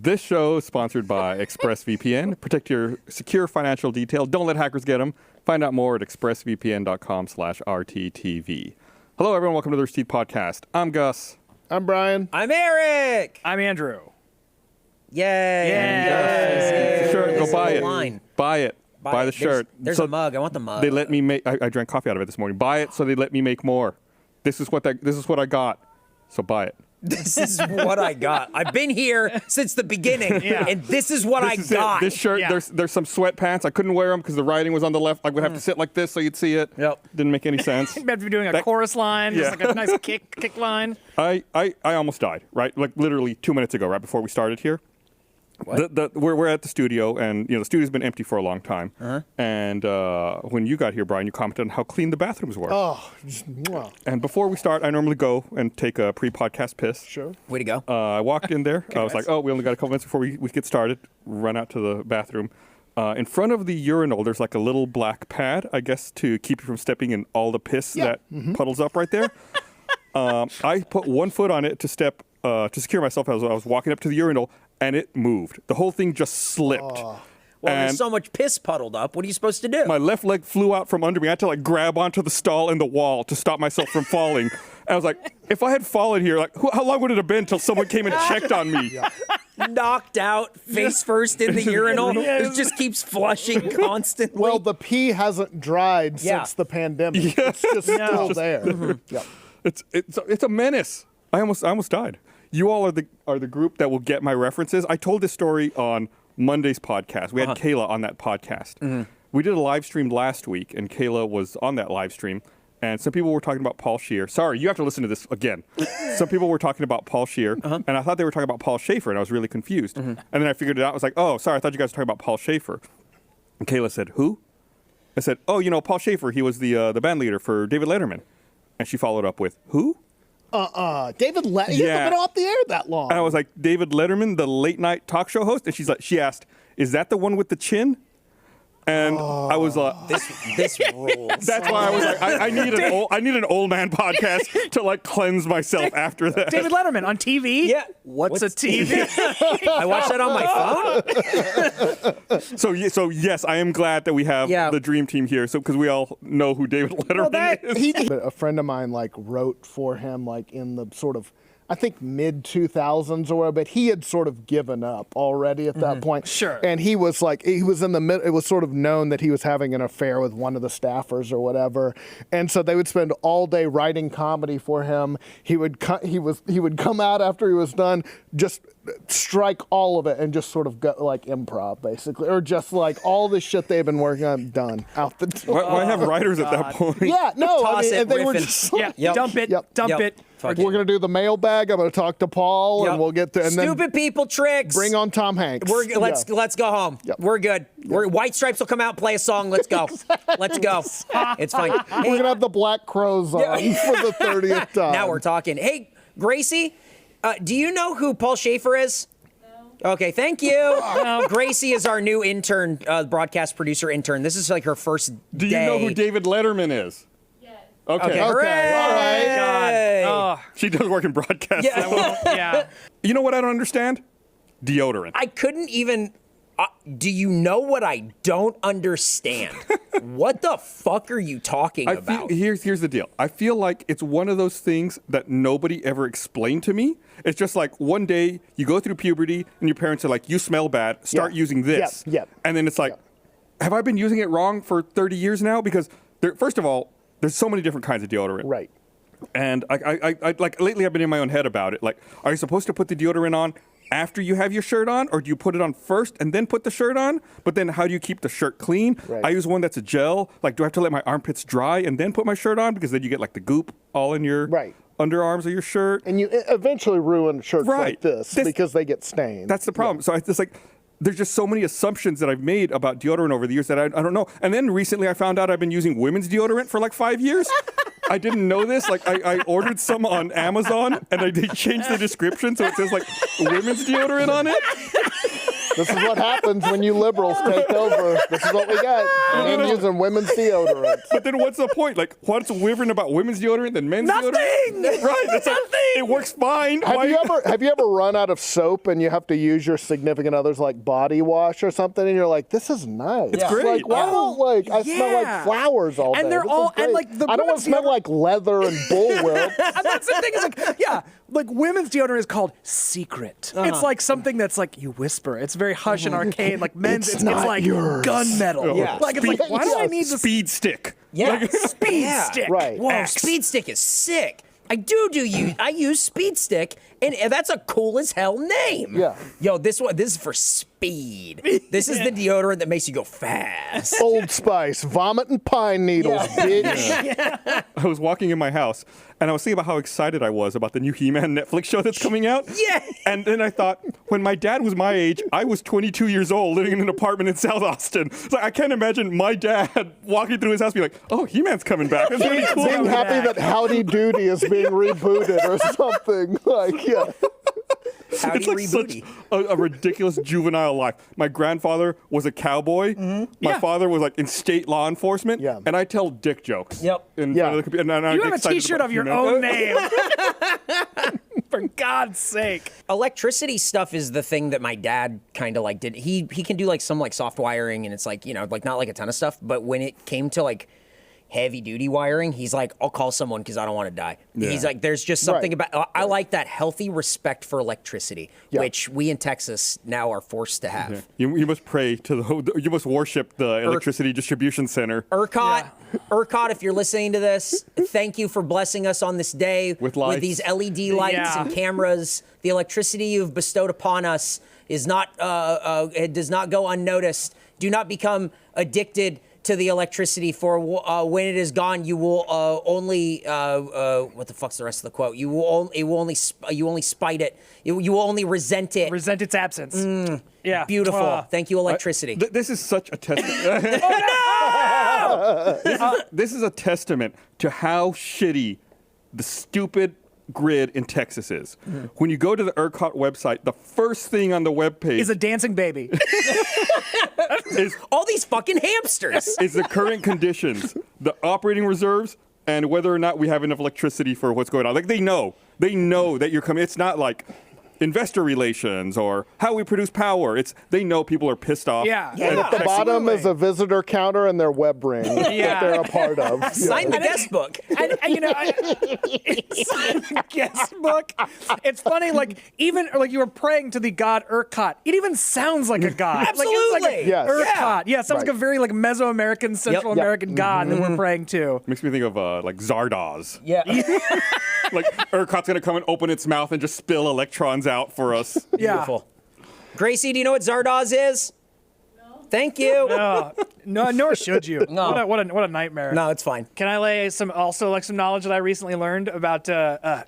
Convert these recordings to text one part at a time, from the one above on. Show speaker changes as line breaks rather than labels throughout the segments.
This show is sponsored by ExpressVPN. Protect your secure financial details. Don't let hackers get them. Find out more at expressvpn.com/RTTV. Hello, everyone. Welcome to the Rooster Teeth Podcast. I'm Gus.
I'm Brian.
I'm Eric.
I'm Andrew.
Yay.
Yay. Shirt, go buy it.
Line.
Buy it. Buy the shirt.
There's a mug. I want the mug.
They let me make. I drank coffee out of it this morning. Buy it, so they let me make more. This is what I got. So buy it.
This is what I got. I've been here since the beginning, and this is what I got.
This shirt, there's some sweatpants. I couldn't wear them because the writing was on the left. I would have to sit like this so you'd see it.
Yep.
Didn't make any sense.
You better be doing a chorus line, just like a nice kick line.
I almost died, right? Like literally 2 minutes ago, right before we started here.
What?
We're at the studio, and the studio's been empty for a long time. And when you got here, Brian, you commented on how clean the bathrooms were.
Oh, wow.
And before we start, I normally go and take a pre-podcast piss.
Sure.
Way to go.
I walked in there. I was like, oh, we only got a couple minutes before we get started. Run out to the bathroom. In front of the urinal, there's like a little black pad, I guess, to keep you from stepping in all the piss that puddles up right there. I put 1 foot on it to secure myself as I was walking up to the urinal, and it moved. The whole thing just slipped.
Well, there's so much piss puddled up. What are you supposed to do?
My left leg flew out from under me. I had to grab onto the stall in the wall to stop myself from falling. And I was like, if I had fallen here, how long would it have been until someone came and checked on me?
Knocked out, face first in the urinal. It just keeps flushing constantly.
Well, the pee hasn't dried since the pandemic.
Yeah.
It's just still there. Yep.
It's a menace. I almost died. You all are the group that will get my references. I told this story on Monday's podcast. We had Kayla on that podcast. We did a live stream last week, and Kayla was on that live stream. And some people were talking about Paul Scheer. Sorry, you have to listen to this again. Some people were talking about Paul Scheer, and I thought they were talking about Paul Schaefer, and I was really confused. And then I figured it out. I was like, oh, sorry, I thought you guys were talking about Paul Schaefer. And Kayla said, who? I said, oh, Paul Schaefer. He was the band leader for David Letterman. And she followed up with, who?
David Letterman? He hasn't been off the air that long.
And I was like, David Letterman, the late night talk show host? And she asked, is that the one with the chin? And I was like,
this rules.
That's why I was like, I need an old man podcast to cleanse myself after that.
David Letterman on TV?
Yeah.
What's a TV?
I watch that on my phone.
So yes, I am glad that we have the dream team here. So because we all know who David Letterman is.
A friend of mine wrote for him in the sort of, I think mid-2000s or whatever, but he had sort of given up already at that point.
Sure.
And he was in the middle, it was sort of known that he was having an affair with one of the staffers or whatever. And so they would spend all day writing comedy for him. He would come out after he was done, just strike all of it and just sort of go improv basically, or just all the shit they've been working on done out the door.
Why have writers at that point?
Yeah, no,
Toss it,
they were
riffing.
just
Dump it.
we're going to do the mailbag. I'm going to talk to Paul, and we'll get to and
Stupid
then
people tricks.
bring on Tom Hanks.
Let's go home.
Yep.
We're good. White Stripes will come out, play a song. Let's go. Let's go. It's fine.
We're going to have the Black Crows on for the 30th time.
Now we're talking. Hey, Gracie, do you know who Paul Schaefer is? No. Okay, thank you. Gracie is our new intern, broadcast producer intern. This is her first
Do you know who David Letterman is? Okay.
All right.
God.
She does work in broadcast.
Yeah.
You know what I don't understand? Deodorant.
I couldn't even... do you know what I don't understand? What the fuck are you talking about?
Here's the deal. I feel like it's one of those things that nobody ever explained to me. It's just one day you go through puberty and your parents are like, you smell bad, start using this.
Yep.
And then it's have I been using it wrong for 30 years now? Because first of all, there's so many different kinds of deodorant.
Right.
And I lately I've been in my own head about it. Are you supposed to put the deodorant on after you have your shirt on, or do you put it on first and then put the shirt on? But then how do you keep the shirt clean?
Right.
I use one that's a gel. Do I have to let my armpits dry and then put my shirt on? Because then you get the goop all in your underarms of your shirt.
And you eventually ruin shirts like this because they get stained.
That's the problem. So it's there's just so many assumptions that I've made about deodorant over the years that I don't know. And then recently I found out I've been using women's deodorant for 5 years. I didn't know this. I ordered some on Amazon and they changed the description so it says women's deodorant on it.
This is what happens when you liberals take over. This is what we get. Men using women's deodorant.
But then what's the point? Like, what's different about women's deodorant than men's deodorant? Right. It's like, it works fine.
Have you ever run out of soap and you have to use your significant other's like body wash or something, and you're like, this is nice.
It's great.
Like, why don't I smell like flowers all day?
And they're
This
all
is great.
and like the
I don't want to smell like leather and bullwhip.
And that's the thing is like women's deodorant is called secret. It's like something that's like you whisper. It's very hush and arcane. Like men's, it's like
yours.
gunmetal.
Yeah.
Like it's like why do I need this
Speed stick?
Yeah.
speed stick?
Right.
Whoa,
X.
Speed Stick is sick. I use Speed Stick, and that's a cool as hell name.
Yeah.
Yo, this is for speed. This is the deodorant that makes you go fast.
Old Spice, vomit and pine needles, bitch.
I was walking in my house, and I was thinking about how excited I was about the new He-Man Netflix show that's coming out.
Yeah.
And then I thought, when my dad was my age, I was 22 years old living in an apartment in South Austin. So I can't imagine my dad walking through his house being like, oh, He-Man's coming back. That's really cool.
Being happy that Howdy Doody is being rebooted or something. Like, yeah.
Howdy
It's like
rebooty.
such a ridiculous juvenile life. My grandfather was a cowboy. My father was like in state law enforcement.
Yeah.
And I tell dick jokes.
Yep.
In
Yeah.
front of the computer. And I
You
get
have a
excited
T-shirt
about
of your
He-Man.
own name. For God's sake.
Electricity stuff is the thing that my dad kind of like did. He can do like some like soft wiring, and it's like, you know, like not like a ton of stuff. But when it came to like heavy duty wiring, he's like, I'll call someone because I don't want to die. He's like, there's just something about, I like that healthy respect for electricity, which we in Texas now are forced to have.
You must pray to you must worship the electricity distribution center.
ERCOT, if you're listening to this, thank you for blessing us on this day
With lights.
these LED lights and cameras. The electricity you've bestowed upon us is not, it does not go unnoticed. Do not become addicted to the electricity, for when it is gone, you will only what the fuck's the rest of the quote? You only spite it. You will only resent it.
Resent its absence. Yeah.
Beautiful. Thank you, electricity.
This is such a testament. This is a testament to how shitty the stupid grid in Texas is. When you go to the ERCOT website, the first thing on the webpage
Is a dancing baby.
is
All these fucking hamsters.
is the current conditions, the operating reserves, and whether or not we have enough electricity for what's going on. Like they know that you're coming. It's not like investor relations or how we produce power. They know people are pissed off.
Yeah.
Yeah.
And at the bottom
absolutely.
is a visitor counter and their web ring that they're a part of.
Sign the guest book.
And you know, guest book. It's funny, like even like you were praying to the god ERCOT. It even sounds like a god.
Absolutely.
Like, it's like
Yes.
ERCOT. Yeah, sounds like a very like Mesoamerican, Central
Yep.
American god that we're praying to.
Makes me think of like Zardoz.
Yeah.
Like ERCOT's gonna come and open its mouth and just spill electrons out for us.
Yeah.
Beautiful. Gracie, do you know what Zardoz is? No. Thank you.
No, nor should you.
No.
What a nightmare.
No, it's fine.
Can I lay some knowledge that I recently learned about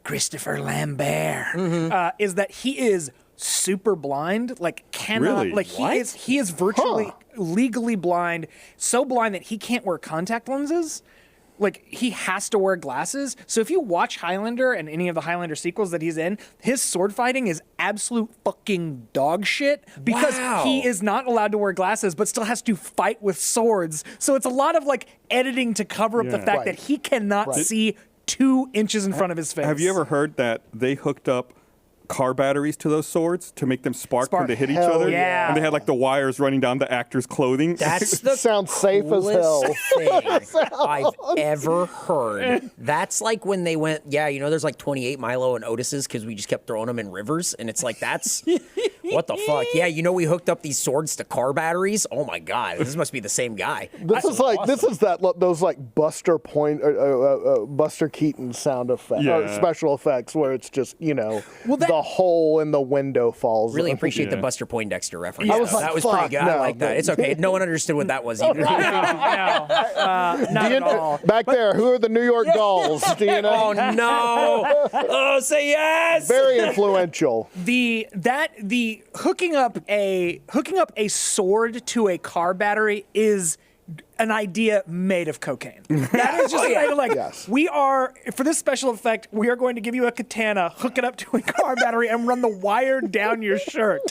Christopher Lambert? Is that he is super blind, like cannot,
Really?
like he is virtually legally blind, so blind that he can't wear contact lenses. Like he has to wear glasses. So if you watch Highlander and any of the Highlander sequels that he's in, his sword fighting is absolute fucking dog shit because
Wow.
he is not allowed to wear glasses, but still has to fight with swords. So it's a lot of like editing to cover up the fact that he cannot see 2 inches in front of his face.
Have you ever heard that they hooked up car batteries to those swords to make them spark when they hit each
Hell
other?
yeah.
And they had like the wires running down the actor's clothing.
That's the
Sounds safe as hell.
coolest thing I've ever heard. That's like when they went, there's like 28 Milo and Otis's because we just kept throwing them in rivers. And it's like, that's, what the fuck? Yeah, we hooked up these swords to car batteries. Oh my God, this must be the same guy.
This is those like Buster Keaton sound effects, special effects where it's just the hole in the window falls.
Really appreciate the Buster Poindexter reference.
I was
that
like,
was
fuck,
pretty good. I
no,
like that. It's okay. No one understood what that was either.
No, not at all.
Back there, who are the New York Dolls? Do you know?
Oh no! Oh, say yes!
Very influential.
The hooking up a sword to a car battery is an idea made of cocaine. That is just an idea like,
Yes.
we are, for this special effect, we are going to give you a katana, hook it up to a car battery, and run the wire down your shirt.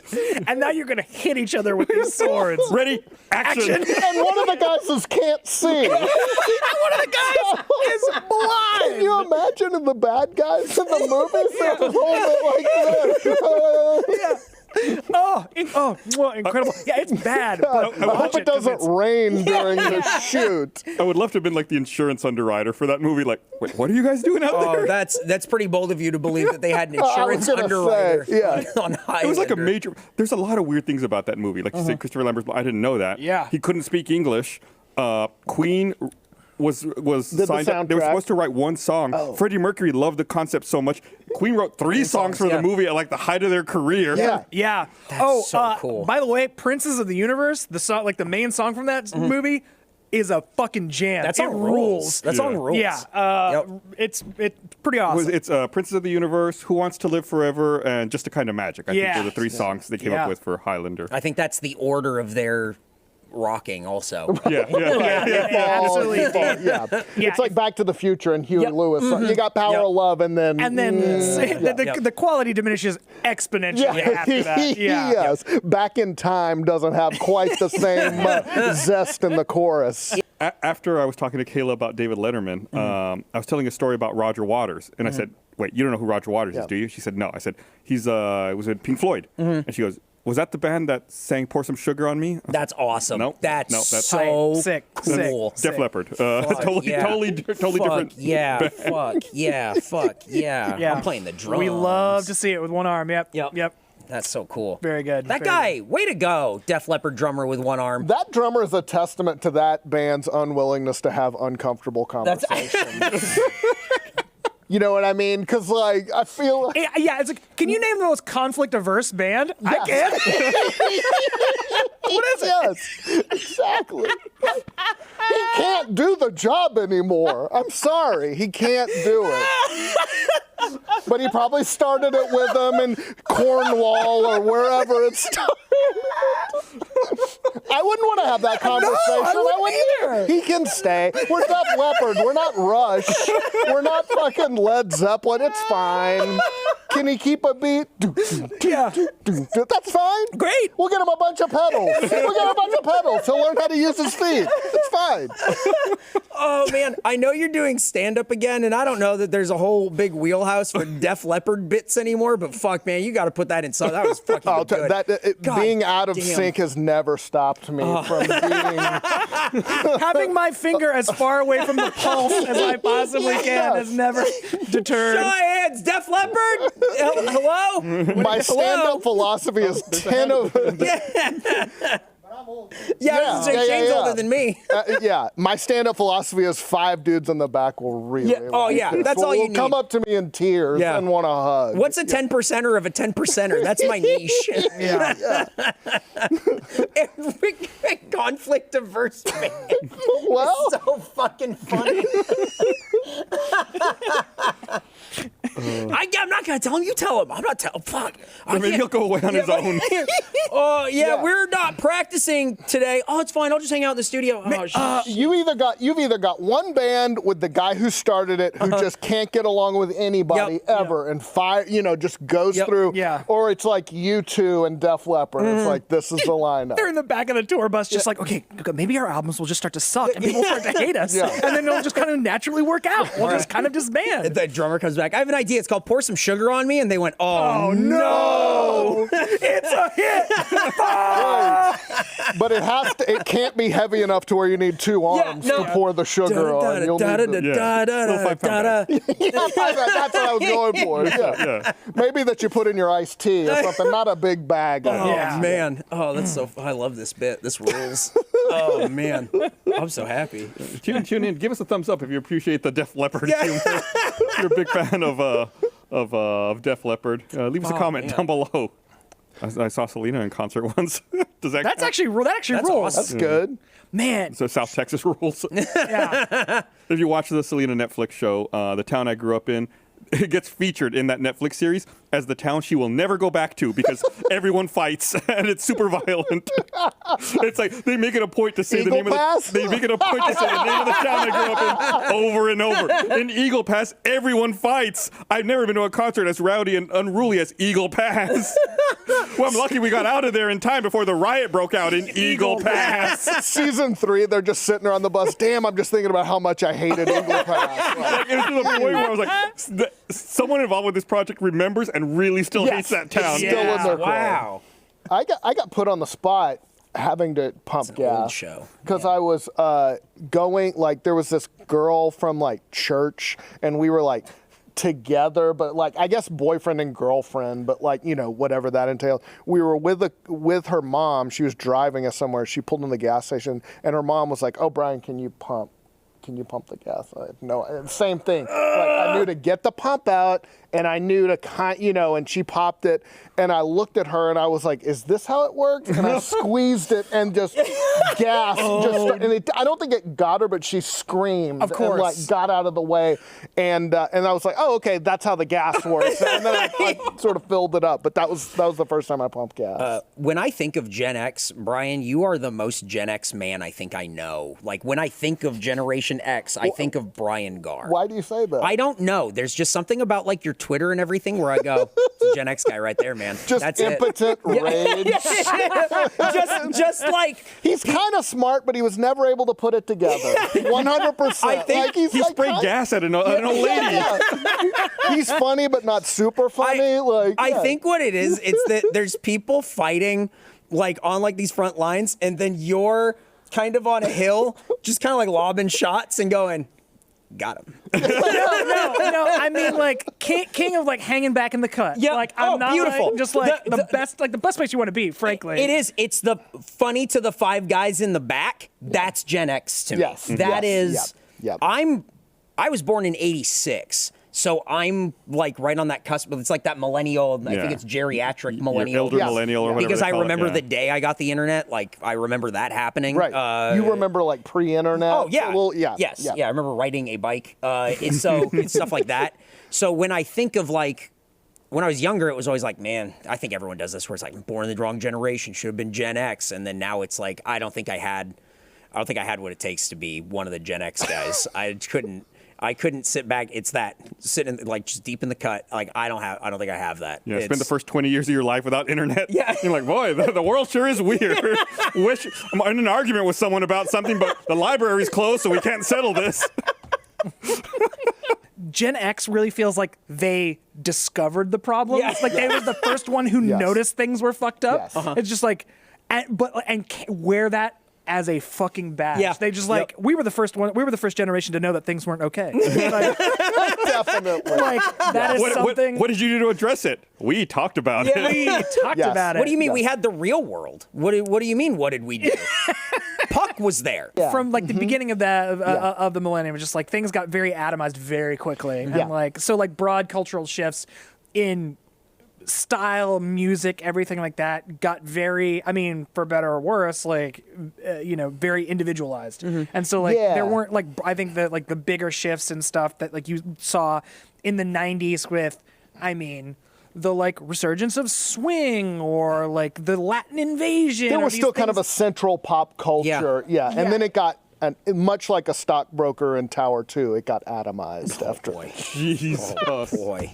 And now you're going to hit each other with these swords.
Ready? Action.
And one of the guys is can't see.
One of the guys is blind.
Can you imagine if the bad guys in the movies they just hold it like this?
Well, incredible. Yeah, it's bad. But
I
watch
hope it
'cause
doesn't
it's-
rain during the shoot.
I would love to have been like the insurance underwriter for that movie. Like, wait, what are you guys doing out
Oh,
there?
that's pretty bold of you to believe that they had an
I was
insurance
gonna
underwriter
say, yeah.
on Highlander.
It was like a major. There's a lot of weird things about that movie. Like you said, Christopher Lambert's. I didn't know that.
Yeah.
He couldn't speak English. Queen was signed up. They were
soundtrack.
supposed to write one song. Freddie Mercury loved the concept so much. Queen wrote 3 songs for
yeah.
the movie at like the height of their career.
Yeah.
Yeah.
so cool.
By the way, Princes of the Universe, the song, like the main song from that movie, is a fucking jam.
That
It
song rules. That song rules.
Yeah. It's pretty awesome.
It's Princes of the Universe, Who Wants to Live Forever, and Just a Kind of Magic. I think
Yeah.
were the 3 songs they came
Yeah.
up with for Highlander.
I think that's the order of their rocking also.
Yeah.
Absolutely.
Yeah.
Yeah.
It's like Back to the Future and Huey
Yep.
Lewis. You got Power
Yep.
of Love, and then
the quality diminishes exponentially after that. Yeah.
yes. Back in Time doesn't have quite the same zest in the chorus.
After I was talking to Kayla about David Letterman, I was telling a story about Roger Waters, and I said, "Wait, you don't know who Roger Waters is, do you?" She said, "No." I said, "He's was in Pink Floyd," and she goes, "Was that the band that sang Pour Some Sugar on Me?"
That's awesome.
No,
That's
no, that's-
so
Sick.
cool.
Sick.
Def Leppard.
Fuck
Totally
yeah.
totally
Fuck
different.
yeah.
band.
Fuck yeah. Fuck yeah.
Yeah.
I'm playing the drums.
We love to see it with one arm. Yep.
Yep. That's so cool.
Very good.
That
Very
guy, way to go. Def Leppard drummer with one arm.
That drummer is a testament to that band's unwillingness to have uncomfortable conversations. You know what I mean? Because, like, I feel like...
Yeah, it's like, can you name the most conflict-averse band? I can.
What is it? Yes, exactly. He can't do the job anymore. I'm sorry, he can't do it. But he probably started it with them in Cornwall or wherever it started. I wouldn't want to have that conversation.
I wouldn't either.
He can stay. We're Def Leppard. We're not Rush. We're not fucking Led Zeppelin. It's fine. Can he keep a beat?
Yeah.
That's fine.
Great.
We'll get him a bunch of pedals. He'll learn how to use his feet. It's fine.
Oh, man. I know you're doing stand-up again, and I don't know that there's a whole big wheelhouse for Def Leppard bits anymore, but fuck, man, you got to put that in something. That was fucking
I'll
good. God
being out of
damn.
sync has never stopped me from being...
Having my finger as far away from the pulse as I possibly can has never deterred.
Show of hands, Def Leppard. Hello?
My stand-up philosophy is 10 of...
Yeah, I was gonna say, Shane's older than me.
Yeah, my stand-up philosophy is 5 dudes in the back will really
Yeah, oh,
like
yeah,
this.
that's all you
will come
need.
up to me in tears
Yeah.
and want a hug.
What's a 10%er of a 10%er? That's my niche. Conflict-averse man.
Well,
So fucking funny. I'm not gonna tell him. You tell him. I'm not telling. Fuck.
Or maybe he'll go away on his own.
Oh yeah,
Yeah.
we're not practicing today. Oh, it's fine. I'll just hang out in the studio. Oh,
you've either got one band with the guy who started it who just can't get along with anybody
Yep.
ever and just goes
Yep.
through,
Yeah.
or it's like U2 and Def Leppard. It's like, this is the lineup.
They're in the back of the tour bus, just like, okay, maybe our albums will just start to suck and people will start to hate us,
Yeah.
and then it'll just kind of naturally work out. We'll just kind of disband.
the drummer comes back. I have an idea. It's called "Pour Some Sugar on Me," and they went, "Oh, no,
It's a hit.
But it can't be heavy enough to where you need 2 arms
no.
to pour the sugar on. You'll need the-
Little 5-pound bag.
That's what I was going for. Yeah. Maybe that you put in your iced tea or something, not a big bag.
Oh
Yeah.
man! Oh, that's so. I love this bit. This rules. Oh man, I'm so happy.
Tune in. Give us a thumbs up if you appreciate the Def Leppard
Yeah.
humor. If you're a big fan of Def Leppard. Leave us a comment
man.
down below. I saw Selena in concert once. Does that
That's
count?
actually
That's
rules.
awesome.
That's good.
Man.
So South Texas rules.
Yeah.
If you watch the Selena Netflix show, the town I grew up in, it gets featured in that Netflix series. as the town she will never go back to because everyone fights and it's super violent. It's like they make it a point to say
Eagle
the name
Pass?
of the. They make it a point to say the name of the town I grew up in over and over. In Eagle Pass, everyone fights. I've never been to a concert as rowdy and unruly as Eagle Pass. Well, I'm lucky we got out of there in time before the riot broke out in Eagle Pass.
Season 3, they're just sitting there on the bus. Damn, I'm just thinking about how much I hated Eagle Pass.
Like, it was to the point where I was like, someone involved with this project remembers and really still hates that town.
It's still in their core.
Wow.
I got put on the spot having to pump gas.
Old show.
Because I was going, like, there was this girl from, like, church, and we were, like, together, but, like, I guess boyfriend and girlfriend, but, like, you know, whatever that entails. We were with her mom. She was driving us somewhere. She pulled in the gas station, and her mom was like, oh, Brian, can you pump the gas? No, same thing. Like, I knew to get the pump out, and I knew to, you know, and she popped it, and I looked at her, and I was like, is this how it works? And I squeezed it, and just gas. I don't think it got her, but she screamed.
Of course.
And, like, got out of the way, and I was like, oh, okay, that's how the gas works. And then I sort of filled it up, but that was the first time I pumped gas.
When I think of Gen X, Brian, you are the most Gen X man I think I know. Like, when I think of Generation X, I think of Brian Gaar.
Why do you say that?
I don't know. There's just something about, like, your Twitter and everything where I go, it's a Gen X guy right there, man.
Just
That's
impotent rage.
just like
He's kind of smart, but he was never able to put it together. 100%.
I think
like, he's
He
like,
sprayed gas at an old lady.
Yeah. He's funny, but not super funny.
I think what it is, it's that there's people fighting like on like these front lines, and then you're kind of on a hill, just kind of like lobbing shots and going, got him.
No, I mean like king of like hanging back in the cut.
Yeah.
Like I'm not
beautiful.
like, just like the best place you want to be, frankly.
It is. It's the funny to the five guys in the back. That's Gen X to me.
Yes.
That
Yes.
is.
Yep.
I was born in '86. So I'm like right on that cusp. It's like that millennial. I think it's geriatric millennial.
Elder millennial or whatever.
Because
they
I
call it,
remember
yeah.
the day I got the internet. Like I remember that happening.
Right. You remember like pre-internet?
Oh yeah.
Well, yeah.
Yes.
Yeah.
Yeah. I remember riding a bike. It's stuff like that. So when I think of like when I was younger, it was always like, man, I think everyone does this. Where it's like born in the wrong generation, should have been Gen X, and then now it's like I don't think I had what it takes to be one of the Gen X guys. I couldn't sit back. It's that sitting like just deep in the cut. Like I don't think I have that.
Yeah, spend the first 20 years of your life without internet.
Yeah.
You're like, boy, the world sure is weird. Wish I'm in an argument with someone about something, but the library's closed, so we can't settle this.
Gen X really feels like they discovered the problem.
Yeah.
Like they were the first one who
Yes.
noticed things were fucked up.
Yes. Uh-huh.
It's just like, and wear that as a fucking badge.
Yeah.
They just like, we were the first generation to know that things weren't okay. Like,
Definitely.
like that is something.
What did you do to address it? We talked about it.
we talked
Yes.
about it.
What do you mean we had the real world? What do you mean? What did we do? Puck was there.
Yeah.
From like the beginning of the millennium, just like things got very atomized very quickly,
Yeah.
and like so like broad cultural shifts in style, music, everything like that got very, I mean, for better or worse, like very individualized. And so like
Yeah.
there weren't like I think that like the bigger shifts and stuff that like you saw in the 90s with, I mean, the like resurgence of swing or like the Latin invasion.
There
or
was
these
still kind of a
things-
central pop culture. Yeah. And then it got, much like a stockbroker in Tower 2, it got atomized after.
Jesus.
Boy.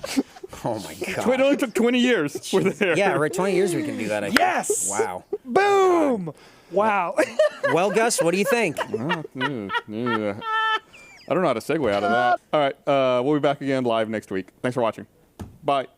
Oh my God.
It only took 20 years. We're there.
Yeah, right. 20 years we can do that. I think.
Yes!
Wow.
Boom! Wow.
Well, Gus, what do you think?
Yeah. I don't know how to segue out of that. All right. We'll be back again live next week. Thanks for watching. Bye.